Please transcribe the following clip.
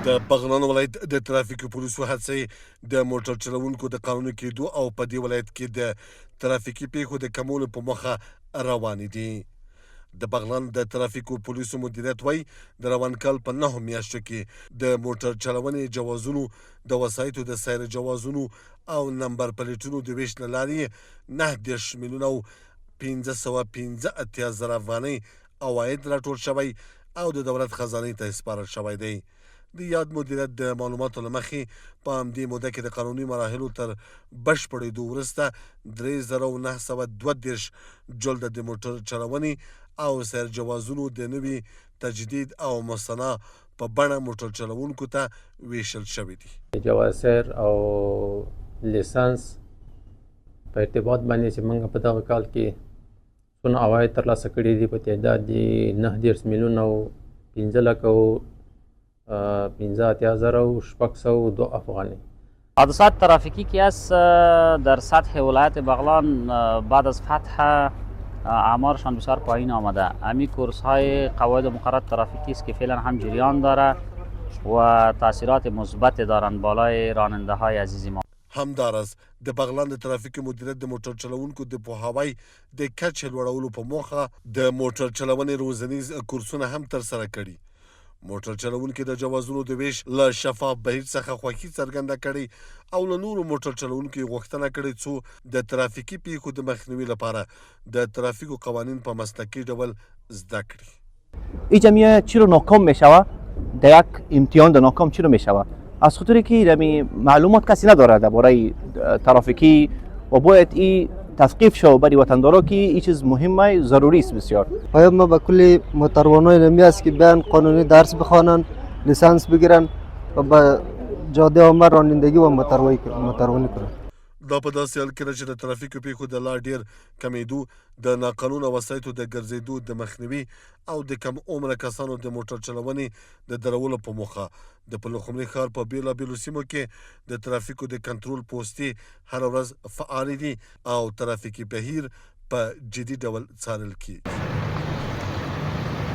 د بغلان ولایت د ترافیکي پولیسو هڅې د موټر چلوونکو د قانوني کېدو او په دې ولایت کې د ترافیکي پیښو د کمولو په موخه روانې دي. د بغلان د ترافیکو پولیسو مدیریت وایي د روان کال په 9 میاشتو کې د موټر چلونې جوازونو، د وسایطو د سیر جوازونو او نمبر پلیټونو د ویش له لارې 19 میلیونه او 515 زره افغانۍ عواید راټول شوی او د دولت خزانې ته سپارل شوی دی. د یاد مدیریت د معلوماتو له مخې په همدې موده کې د قانوني مراحلو تر بشپړېدو وروسته 3932 جلده د موټر چلونې او سیر جوازونو د نوي تجدید او مصنع په بڼه موټر چلوونکو ته ویشل شوي دي. جواز سیر او لیسانس په ارتباط باندې چې موږ په دغه کال کې څونه عواید ترلاسه کړي دي په تعداد د 19 میلیونه او 15 لکه او 15,602 افغانی. حادثات ترافیکی که است در سطح ولایت بغلان بعد از فتح اعمارشان بسیار پایین آمده. همین کورس های قواعد و مقررات ترافیکی است که فعلا هم جریان داره و تاثیرات مثبت دارند بالای راننده های عزیز ما. همدارس د بغلان د ترافیکي مدیریت د موټر چلوونکو د پوهاوی د کچې لوړولو په موخه د موټر چلونې روزنیز کورسونه هم ترسره کړي. موټر چلوونکي د جوازونو د ویش له شفاف بهیر څخه خوښي څرګنده کړې او له نورو موټر چلوونکو غوښتنه کړې څو د ترافیکي پیښو د مخنیوي لپاره د ترافیکو قوانین په مسلکي ډول زده کړي. این جمعیه چی رو ناکام میشوه؟ در یک امتحان در ناکام چی رو میشوه؟ از خاطر که معلومات کسی نداره درباره ترافیکی و باید این تثقیف شو برای وطندارا که این چیز مهمه، ضروری است بسیار. باید ما به کلی موتروانای نمی است که بیان قانونی درس بخوانن، لیسانس بگیرن و به جاده عامه رانندگی و موتروانی کنن. دا په داسې حال کې ده چې د ترافیکو پیښو د لا ډیر کمیدو، د ناقانونه وسایطو د ګرځېدو د مخنیوي او د کم عمره کسانو د موټر چلونې د درولو په موخه د پلخمري ښار په بېلابېلو سیمو کې د ترافیکو د کنټرول پوستې هره ورځ فعالې دي او ترافیکي بهیر په جدي ډول څارل کیږي.